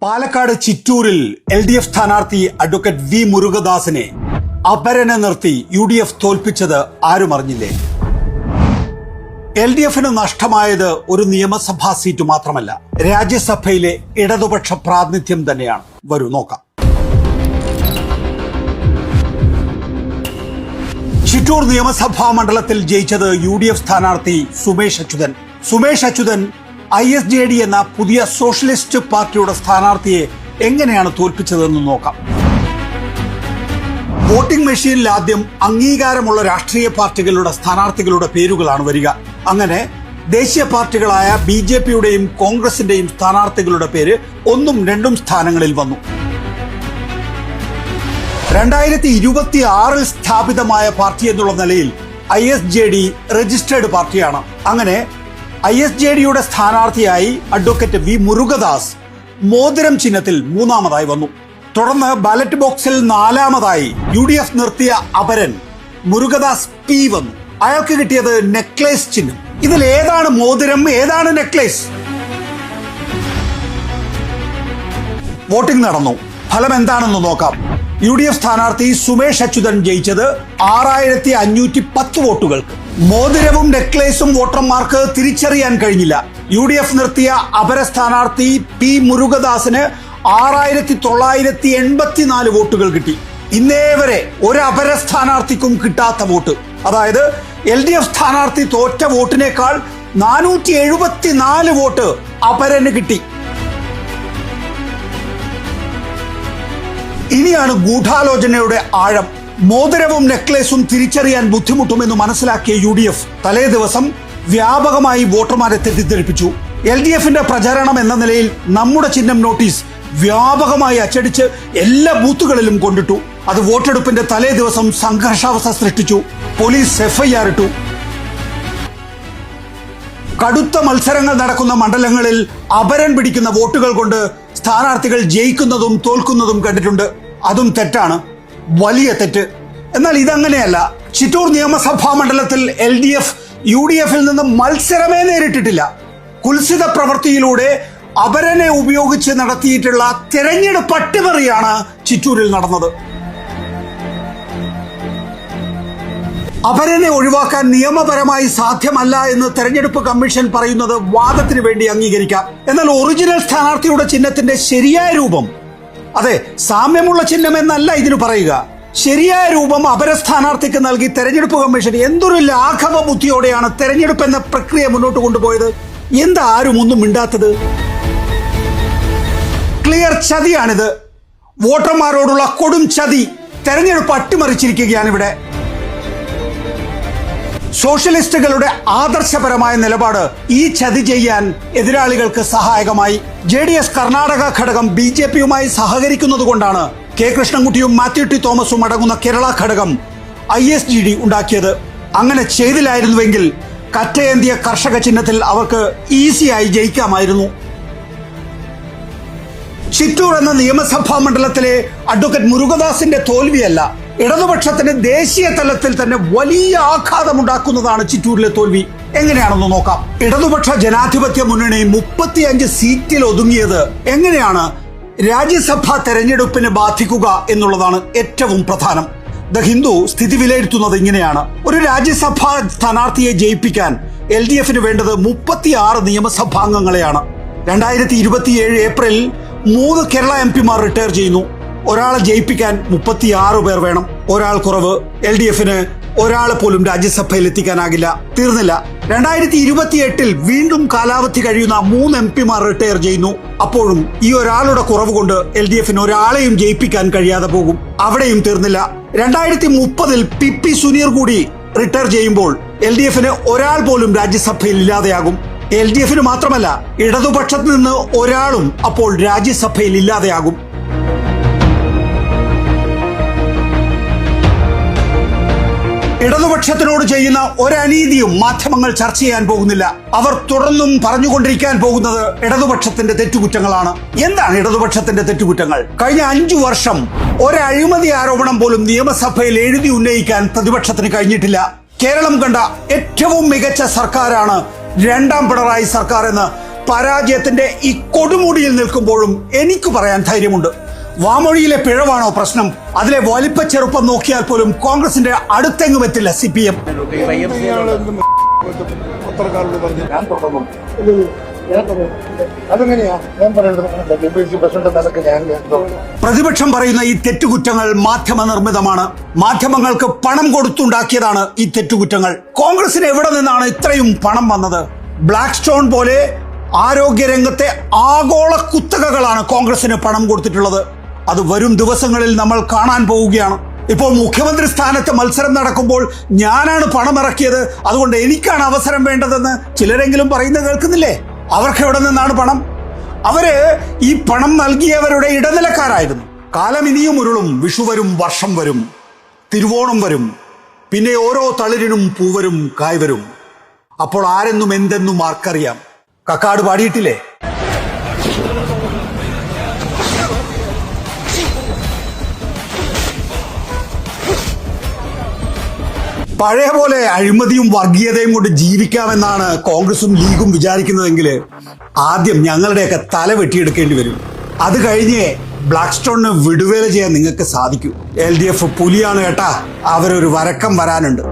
Palakkad ചിറ്റൂരിൽ LDF സ്ഥാനാർത്ഥി advocate V മുരുകദാസിനെ അപരനെ നിർത്തി UDF തോൽപ്പിച്ചത് ആരും അറിഞ്ഞില്ലേ? LDFന് നഷ്ടമായത് ഒരു നിയമസഭാ സീറ്റ് മാത്രമല്ല, രാജ്യസഭയിലെ ഇടതുപക്ഷ പ്രാതിനിധ്യം തന്നെയാണ്. വരൂ നോക്കാം. ചിറ്റൂർ നിയമസഭാ മണ്ഡലത്തിൽ ജയിച്ചത് UDF സ്ഥാനാർത്ഥി സുമേഷ് അച്യുതൻ ISJD എന്ന പുതിയ സോഷ്യലിസ്റ്റ് പാർട്ടിയുടെ സ്ഥാനാർത്ഥിയെ എങ്ങനെയാണ് തോൽപ്പിച്ചതെന്ന് നോക്കാം. വോട്ടിംഗ് മെഷീനിൽ ആദ്യം അംഗീകാരമുള്ള രാഷ്ട്രീയ പാർട്ടികളുടെ സ്ഥാനാർത്ഥികളുടെ പേരുകളാണ് വരിക. അങ്ങനെ ദേശീയ പാർട്ടികളായ BJPയുടെയും കോൺഗ്രസിന്റെയും സ്ഥാനാർത്ഥികളുടെ പേര് 1ഉം 2ഉം സ്ഥാനങ്ങളിൽ വന്നു. 2026 സ്ഥാപിതമായ പാർട്ടി എന്നുള്ള നിലയിൽ ISJD രജിസ്റ്റേർഡ് പാർട്ടിയാണ്. അങ്ങനെ ISJDയുടെ സ്ഥാനാർത്ഥിയായി അഡ്വക്കേറ്റ് വി മുരുകദാസ് മോതിരം ചിഹ്നത്തിൽ 3ാമതായി വന്നു. തുടർന്ന് ബാലറ്റ് ബോക്സിൽ 4ാമതായി UDF നിർത്തിയ അപരൻ മുരുകദാസ് P വന്നു. അയാൾക്ക് കിട്ടിയത് നെക്ലേസ് ചിഹ്നം. ഇതിൽ ഏതാണ് മോതിരം, ഏതാണ് നെക്ലേസ്? വോട്ടിംഗ് നടന്നു. ഫലം എന്താണെന്ന് നോക്കാം. UDF സ്ഥാനാർത്ഥി സുമേഷ് അച്യുതൻ ജയിച്ചത് 6510 വോട്ടുകൾക്ക്. മോതിരവും നെക്ലേസും വോട്ടർമാർക്ക് തിരിച്ചറിയാൻ കഴിഞ്ഞില്ല. UDF നിർത്തിയ അപര സ്ഥാനാർത്ഥി P മുരുകദാസിന് 6984 വോട്ടുകൾ കിട്ടി. ഇന്നേ വരെ ഒരു അപര സ്ഥാനാർത്ഥിക്കും കിട്ടാത്ത വോട്ട്. അതായത് LDF സ്ഥാനാർത്ഥി തോറ്റ വോട്ടിനേക്കാൾ 474 വോട്ട് അപരന് കിട്ടി. ഇനിയാണ് ഗൂഢാലോചനയുടെ ആഴം. മോതിരവും നെക്ലേസും തിരിച്ചറിയാൻ ബുദ്ധിമുട്ടുമെന്ന് മനസ്സിലാക്കിയ UDF തലേ ദിവസം വ്യാപകമായി വോട്ടർമാരെ തെറ്റിദ്ധരിപ്പിച്ചു. LDFന്റെ പ്രചാരണം എന്ന നിലയിൽ നമ്മുടെ ചിഹ്നം നോട്ടീസ് വ്യാപകമായി അച്ചടിച്ച് എല്ലാ ബൂത്തുകളിലും കൊണ്ടിട്ടു. അത് വോട്ടെടുപ്പിന്റെ തലേ ദിവസം സംഘർഷാവസ്ഥ സൃഷ്ടിച്ചു. പോലീസ് FIR ഇട്ടു. കടുത്ത മത്സരങ്ങൾ നടക്കുന്ന മണ്ഡലങ്ങളിൽ അപരൻ പിടിക്കുന്ന വോട്ടുകൾ കൊണ്ട് സ്ഥാനാർത്ഥികൾ ജയിക്കുന്നതും തോൽക്കുന്നതും കണ്ടിട്ടുണ്ട്. അതും തെറ്റാണ്, വലിയ തെറ്റ്. എന്നാൽ ഇതങ്ങനെയല്ല. ചിറ്റൂർ നിയമസഭാ മണ്ഡലത്തിൽ LDF UDFിൽ നിന്ന് മത്സരമേ നേരിട്ടിട്ടില്ല. കുൽസിത പ്രവൃത്തിയിലൂടെ അപരനെ ഉപയോഗിച്ച് നടത്തിയിട്ടുള്ള തെരഞ്ഞെടുപ്പ് അട്ടിമറിയാണ് ചിറ്റൂരിൽ നടന്നത്. അപരനെ ഒഴിവാക്കാൻ നിയമപരമായി സാധ്യമല്ല എന്ന് തെരഞ്ഞെടുപ്പ് കമ്മീഷൻ പറയുന്നത് വാദത്തിന് വേണ്ടി അംഗീകരിക്കാം. എന്നാൽ ഒറിജിനൽ സ്ഥാനാർത്ഥിയുടെ ചിഹ്നത്തിന്റെ ശരിയായ രൂപം, അതെ, സാമ്യമുള്ള ചിഹ്നം എന്നല്ല ഇതിന് പറയുക, ശരിയായ രൂപം അപര സ്ഥാനാർത്ഥിക്ക് നൽകി തെരഞ്ഞെടുപ്പ് കമ്മീഷൻ എന്തൊരു ലാഘവ ബുദ്ധിയോടെയാണ് തെരഞ്ഞെടുപ്പ് എന്ന പ്രക്രിയ മുന്നോട്ട് കൊണ്ടുപോയത്. എന്താ ആരും ഒന്നും മിണ്ടാത്തത്? ക്ലിയർ ചതിയാണിത്. വോട്ടർമാരോടുള്ള കൊടും ചതി. തെരഞ്ഞെടുപ്പ് അട്ടിമറിച്ചിരിക്കുകയാണ് ഇവിടെ. സോഷ്യലിസ്റ്റുകളുടെ ആദർശപരമായ നിലപാട് ഈ ചതി ചെയ്യാൻ എതിരാളികൾക്ക് സഹായകമായി. JDS കർണാടക ഘടകം BJPയുമായി സഹകരിക്കുന്നത് കൊണ്ടാണ് K കൃഷ്ണൻകുട്ടിയും മാത്യു T തോമസും അടങ്ങുന്ന കേരള ഘടകം ISJD ഉണ്ടാക്കിയത്. അങ്ങനെ ചെയ്തില്ലായിരുന്നുവെങ്കിൽ കറ്റയേന്തിയ കർഷക ചിഹ്നത്തിൽ അവർക്ക് ഈസിയായി ജയിക്കാമായിരുന്നു. ചിറ്റൂർ എന്ന നിയമസഭാ മണ്ഡലത്തിലെ അഡ്വക്കേറ്റ് മുരുകദാസിന്റെ തോൽവിയല്ല, ഇടതുപക്ഷത്തിന് ദേശീയ തലത്തിൽ തന്നെ വലിയ ആഘാതമുണ്ടാക്കുന്നതാണ് ചിറ്റൂരിലെ തോൽവി. എങ്ങനെയാണെന്ന് നോക്കാം. ഇടതുപക്ഷ ജനാധിപത്യ മുന്നണി 35 സീറ്റിൽ ഒതുങ്ങിയത് എങ്ങനെയാണ് രാജ്യസഭാ തെരഞ്ഞെടുപ്പിനെ ബാധിക്കുക എന്നുള്ളതാണ് ഏറ്റവും പ്രധാനം. ദ ഹിന്ദു സ്ഥിതി വിലയിരുത്തുന്നത് ഇങ്ങനെയാണ്. ഒരു രാജ്യസഭാ സ്ഥാനാർത്ഥിയെ ജയിപ്പിക്കാൻ LDFന് വേണ്ടത് 36 നിയമസഭാംഗങ്ങളെയാണ്. 2027 ഏപ്രിലിൽ 3 കേരള MPമാർ റിട്ടയർ ചെയ്യുന്നു. ഒരാളെ ജയിപ്പിക്കാൻ 36 പേർ വേണം. ഒരാൾ കുറവ്. LDFന് ഒരാളെ പോലും രാജ്യസഭയിൽ എത്തിക്കാനാകില്ല. തീർന്നില്ല. 2028 വീണ്ടും കാലാവധി കഴിയുന്ന 3 MPമാർ റിട്ടയർ ചെയ്യുന്നു. അപ്പോഴും ഈ ഒരാളുടെ കുറവ് കൊണ്ട് LDFന് ഒരാളെയും ജയിപ്പിക്കാൻ കഴിയാതെ പോകും. അവിടെയും തീർന്നില്ല. 2030 PP സുനീർ കൂടി റിട്ടയർ ചെയ്യുമ്പോൾ LDFന് ഒരാൾ പോലും രാജ്യസഭയിൽ ഇല്ലാതെയാകും. LDFന് മാത്രമല്ല, ഇടതുപക്ഷത്ത് നിന്ന് ഒരാളും അപ്പോൾ രാജ്യസഭയിൽ ഇല്ലാതെയാകും. ഇടതുപക്ഷത്തിനോട് ചെയ്യുന്ന ഒരനീതിയും മാധ്യമങ്ങൾ ചർച്ച ചെയ്യാൻ പോകുന്നില്ല. അവർ തുടർന്നും പറഞ്ഞുകൊണ്ടിരിക്കാൻ പോകുന്നത് ഇടതുപക്ഷത്തിന്റെ തെറ്റുകുറ്റങ്ങളാണ്. എന്താണ് ഇടതുപക്ഷത്തിന്റെ തെറ്റുകുറ്റങ്ങൾ? കഴിഞ്ഞ 5 വർഷം ഒരു അഴിമതി ആരോപണം പോലും നിയമസഭയിൽ എഴുതി ഉന്നയിക്കാൻ പ്രതിപക്ഷത്തിന് കഴിഞ്ഞിട്ടില്ല. കേരളം കണ്ട ഏറ്റവും മികച്ച സർക്കാരാണ് 2ാം പിണറായി സർക്കാർ എന്ന് പരാജയത്തിന്റെ ഈ കൊടുമുടിയിൽ നിൽക്കുമ്പോഴും എനിക്ക് പറയാൻ ധൈര്യമുണ്ട്. വാമൊഴിയിലെ പിഴവാണോ പ്രശ്നം? അതിലെ വലിപ്പ ചെറുപ്പം നോക്കിയാൽ പോലും കോൺഗ്രസിന്റെ അടുത്തെങ്ങും എത്തില്ല CPM. പ്രതിപക്ഷം പറയുന്ന ഈ തെറ്റുകുറ്റങ്ങൾ മാധ്യമ നിർമ്മിതമാണ്. മാധ്യമങ്ങൾക്ക് പണം കൊടുത്തുണ്ടാക്കിയതാണ് ഈ തെറ്റുകുറ്റങ്ങൾ. കോൺഗ്രസിന് എവിടെ നിന്നാണ് ഇത്രയും പണം വന്നത്? ബ്ലാക്ക് സ്റ്റോൺ പോലെ ആരോഗ്യരംഗത്തെ ആഗോള കുത്തകകളാണ് കോൺഗ്രസിന് പണം കൊടുത്തിട്ടുള്ളത്. അത് വരും ദിവസങ്ങളിൽ നമ്മൾ കാണാൻ പോവുകയാണ്. ഇപ്പോൾ മുഖ്യമന്ത്രി സ്ഥാനത്ത് മത്സരം നടക്കുമ്പോൾ ഞാനാണ് പണം ഇറക്കിയത്, അതുകൊണ്ട് എനിക്കാണ് അവസരം വേണ്ടതെന്ന് ചിലരെങ്കിലും പറയുന്നത് കേൾക്കുന്നില്ലേ? അവർക്ക് എവിടെ നിന്നാണ് പണം? അവര് ഈ പണം നൽകിയവരുടെ ഇടനിലക്കാരായിരുന്നു. കാലം ഇനിയും ഉരുളും. വിഷു വരും, വർഷം വരും, തിരുവോണം വരും, പിന്നെ ഓരോ തളിരിനും പൂവരും കായ് വരും. അപ്പോൾ ആരെന്നും എന്തെന്നും ആർക്കറിയാം? കക്കാട് പാടിയിട്ടില്ലേ? പഴയ പോലെ അഴിമതിയും വർഗീയതയും കൊണ്ട് ജീവിക്കാമെന്നാണ് കോൺഗ്രസും ലീഗും വിചാരിക്കുന്നതെങ്കിൽ ആദ്യം ഞങ്ങളുടെയൊക്കെ തല വെട്ടിയെടുക്കേണ്ടി വരും. അത് കഴിഞ്ഞേ ബ്ലാക്ക് സ്റ്റോണിന് വിടുവേല ചെയ്യാൻ നിങ്ങൾക്ക് സാധിക്കൂ. LDF പുലിയാണ് കേട്ടാ, അവരൊരു വരക്കം വരാനുണ്ട്.